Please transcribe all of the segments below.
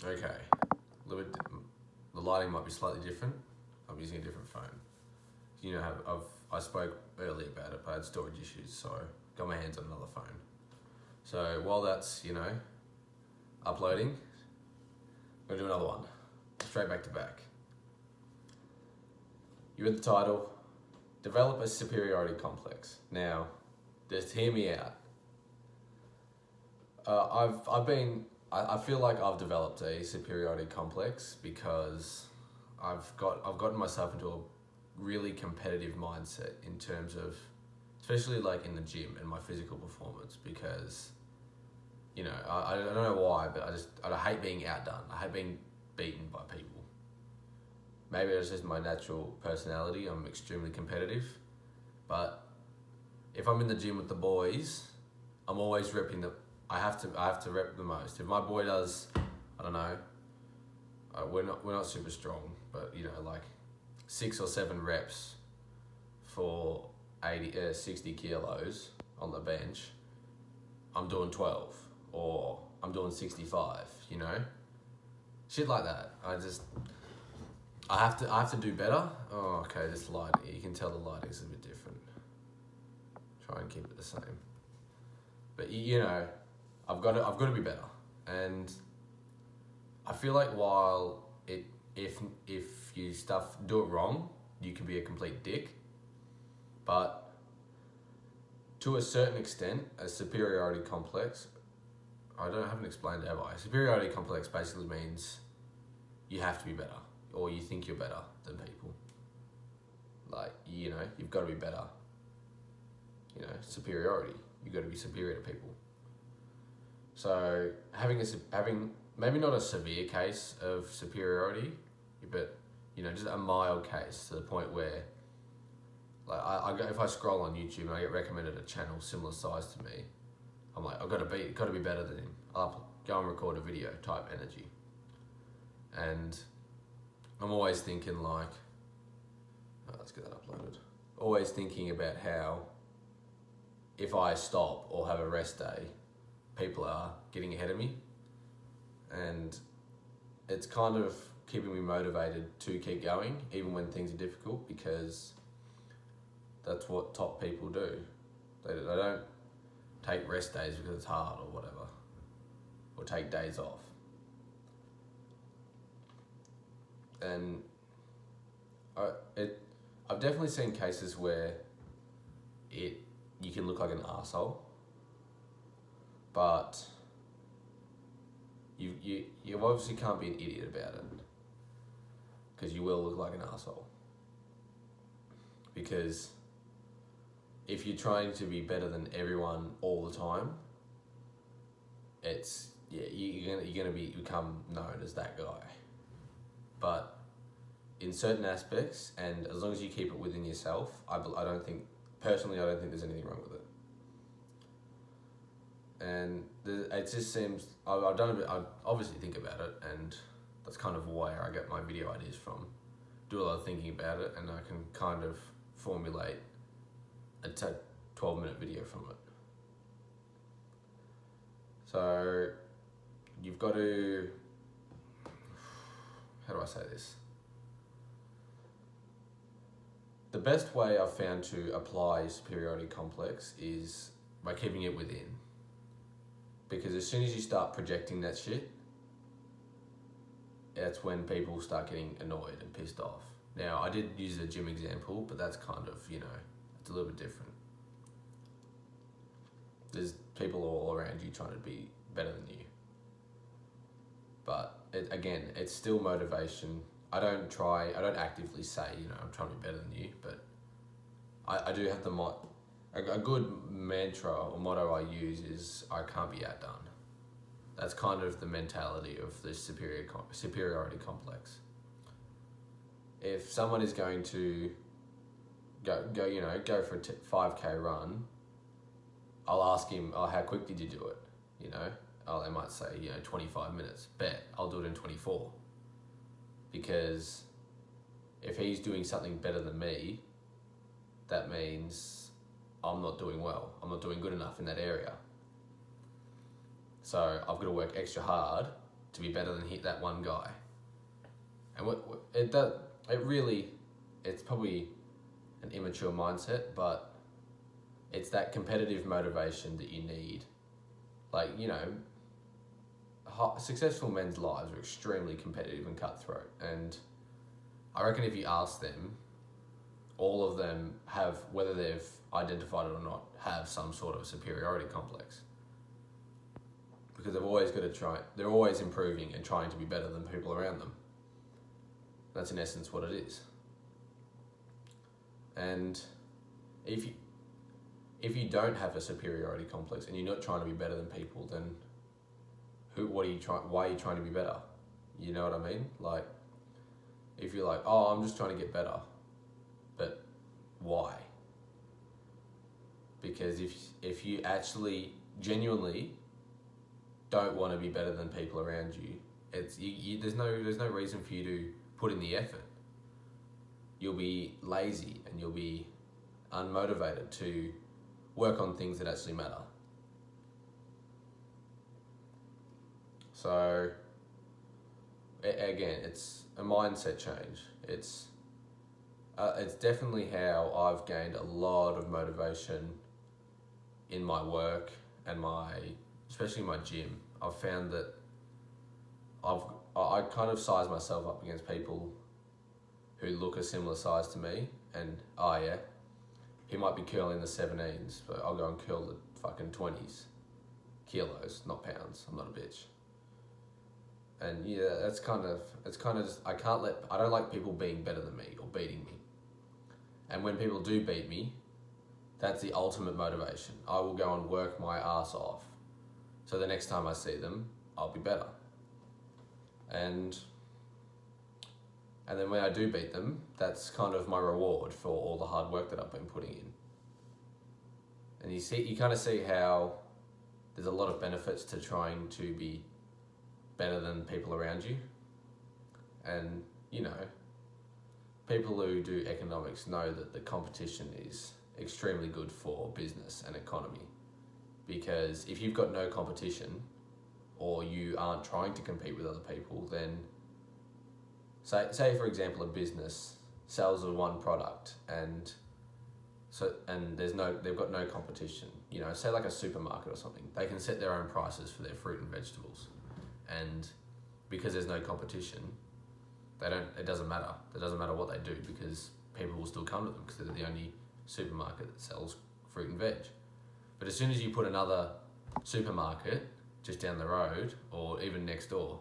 Okay, a little bit, the lighting might be slightly different. I'm using a different phone. You know how I spoke earlier about it, but I had storage issues, so got my hands on another phone. So while that's, uploading, I'm gonna do another one, straight back to back. You read the title, Develop a Superiority Complex. Now, just hear me out. I feel like I've developed a superiority complex because I've gotten myself into a really competitive mindset in terms of, especially like in the gym and my physical performance, because, I don't know why, but I hate being outdone. I hate being beaten by people. Maybe it's just my natural personality. I'm extremely competitive, but if I'm in the gym with the boys, I'm always repping the. I have to rep the most. If my boy does, I don't know. We're not super strong, but like 6 or 7 reps for 60 kilos on the bench. I'm doing 12, or I'm doing 65. Shit like that. I have to do better. Oh, okay. This light, you can tell the lighting's a bit different. Try and keep it the same. But I've got to be better, and I feel like while if you do it wrong, you can be a complete dick. But to a certain extent, a superiority complex, I haven't explained it, have I? A superiority complex basically means you have to be better, or you think you're better than people. Like, you've got to be better. Superiority. You've got to be superior to people. So having maybe not a severe case of superiority, but just a mild case, to the point where, like, if I scroll on YouTube and I get recommended a channel similar size to me, I'm like, I've got to be better than him. I'll go and record a video type energy, and I'm always thinking like, let's get that uploaded. Always thinking about how if I stop or have a rest day, people are getting ahead of me, and it's kind of keeping me motivated to keep going even when things are difficult, because that's what top people do. They don't take rest days because it's hard or whatever, or take days off. And I've definitely seen cases where you can look like an arsehole, but you obviously can't be an idiot about it, because you will look like an arsehole. Because if you're trying to be better than everyone all the time, you're gonna become known as that guy. But in certain aspects, and as long as you keep it within yourself, I don't think there's anything wrong with it. And it just seems, I've done a bit, I obviously think about it, and that's kind of where I get my video ideas from. Do a lot of thinking about it, and I can kind of formulate a 12-minute video from it. So you've got to, how do I say this? The best way I've found to apply superiority complex is by keeping it within. Because as soon as you start projecting that shit, that's when people start getting annoyed and pissed off. Now, I did use a gym example, but that's kind of, it's a little bit different. There's people all around you trying to be better than you. But it's still motivation. I don't actively say, I'm trying to be better than you, but I do have a good mantra or motto I use is, I can't be outdone. That's kind of the mentality of the superiority complex. If someone is going to go for a 5K run, I'll ask him, how quick did you do it? They might say, 25 minutes. Bet, I'll do it in 24. Because if he's doing something better than me, that means I'm not doing well. I'm not doing good enough in that area. So I've got to work extra hard to be better than that one guy. And it's probably an immature mindset, but it's that competitive motivation that you need. Like, successful men's lives are extremely competitive and cutthroat, and I reckon if you ask them, all of them have, whether they've identified it or not, have some sort of superiority complex. Because they're always improving and trying to be better than people around them. That's in essence what it is. And if you don't have a superiority complex and you're not trying to be better than people, then why are you trying to be better? You know what I mean? Like, if you're like, oh, I'm just trying to get better, but why? Because if you actually genuinely don't want to be better than people around you, there's no reason for you to put in the effort. You'll be lazy and you'll be unmotivated to work on things that actually matter. So again, it's a mindset change. It's definitely how I've gained a lot of motivation in my work and especially my gym. I've found that I kind of size myself up against people who look a similar size to me, and he might be curling the 17s, but I'll go and curl the fucking 20s. Kilos, not pounds. I'm not a bitch. And it's kind of just, I don't like people being better than me or beating me. And when people do beat me, that's the ultimate motivation. I will go and work my ass off, so the next time I see them, I'll be better. And then when I do beat them, that's kind of my reward for all the hard work that I've been putting in. And you kind of see how there's a lot of benefits to trying to be better than people around you. And, people who do economics know that the competition is extremely good for business and economy. Because if you've got no competition, or you aren't trying to compete with other people, then say for example a business sells one product and they've got no competition. Say like a supermarket or something, they can set their own prices for their fruit and vegetables, and because there's no competition, it doesn't matter. It doesn't matter what they do, because people will still come to them because they're the only supermarket that sells fruit and veg. But as soon as you put another supermarket just down the road or even next door,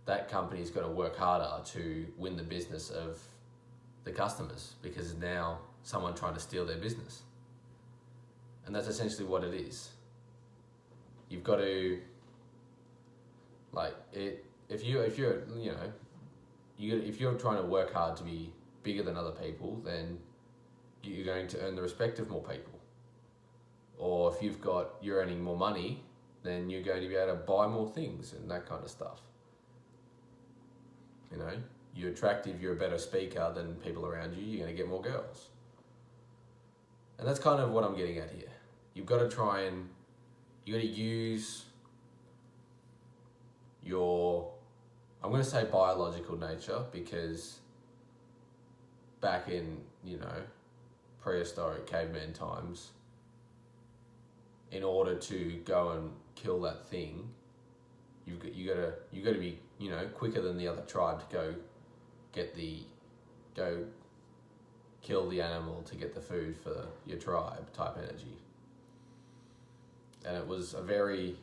that company's got to work harder to win the business of the customers, because now someone trying to steal their business. And that's essentially what it is. You've got to, if you're trying to work hard to be bigger than other people, then you're going to earn the respect of more people. Or if you're earning more money, then you're going to be able to buy more things and that kind of stuff. You're attractive, you're a better speaker than people around you, you're going to get more girls. And that's kind of what I'm getting at here. You've got to use your, I'm going to say biological nature, because back in, prehistoric caveman times, in order to go and kill that thing, you got to be quicker than the other tribe to go kill the animal to get the food for your tribe type energy. And it was a very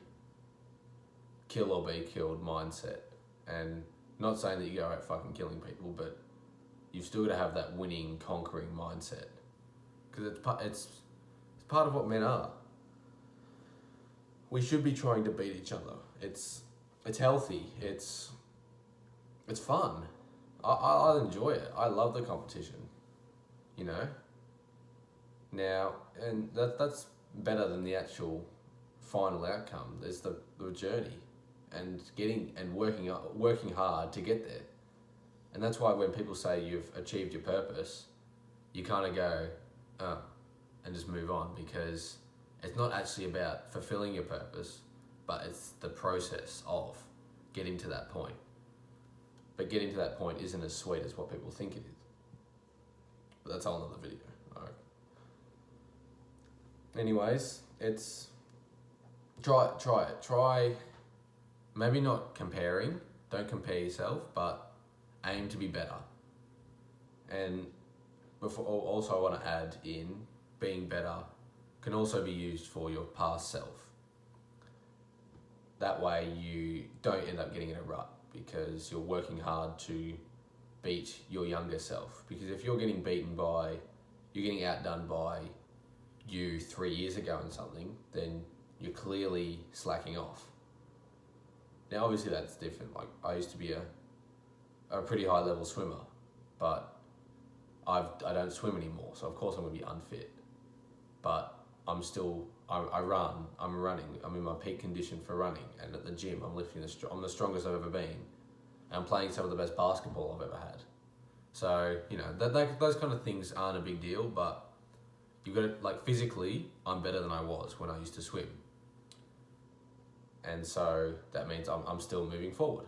kill or be killed mindset. And not saying that you go out fucking killing people, but you've still got to have that winning, conquering mindset, because it's part of what men are. We should be trying to beat each other. It's healthy. It's fun. I enjoy it. I love the competition. Now, and that's better than the actual final outcome. There's the journey, and working hard to get there. And that's why when people say you've achieved your purpose, you kind of go, and just move on, because it's not actually about fulfilling your purpose, but it's the process of getting to that point. But getting to that point isn't as sweet as what people think it is. But that's a whole nother video. Alright. Anyways, it's try it. Try maybe not comparing, don't compare yourself, but aim to be better. And also I want to add in, being better can also be used for your past self. That way you don't end up getting in a rut because you're working hard to beat your younger self. Because if you're getting you're getting outdone by you 3 years ago in something, then you're clearly slacking off. Now obviously that's different. Like I used to be a pretty high level swimmer, but I don't swim anymore, so of course I'm going to be unfit. But I'm running, I'm in my peak condition for running, and at the gym I'm I'm the strongest I've ever been, and I'm playing some of the best basketball I've ever had. So, those kind of things aren't a big deal, but you've got to, like, physically, I'm better than I was when I used to swim. And so that means I'm still moving forward.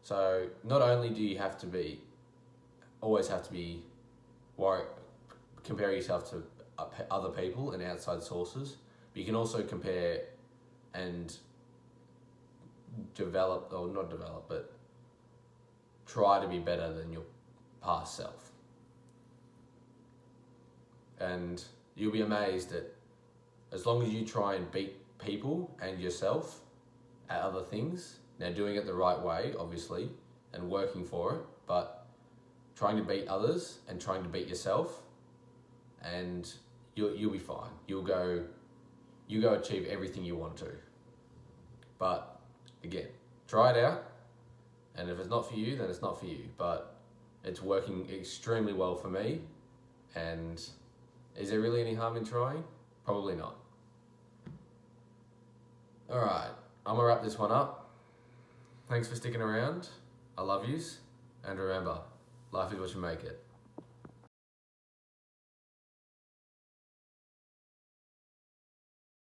So not only do you always have to be compare yourself to other people and outside sources, but you can also compare and but try to be better than your past self. And you'll be amazed that as long as you try and beat people and yourself at other things, now doing it the right way, obviously, and working for it, but trying to beat others and trying to beat yourself, and you'll be fine. You'll go achieve everything you want to. But again, try it out, and if it's not for you, then it's not for you. But it's working extremely well for me, and is there really any harm in trying? Probably not. Alright, I'm gonna wrap this one up. Thanks for sticking around. I love yous, and remember, life is what you make it.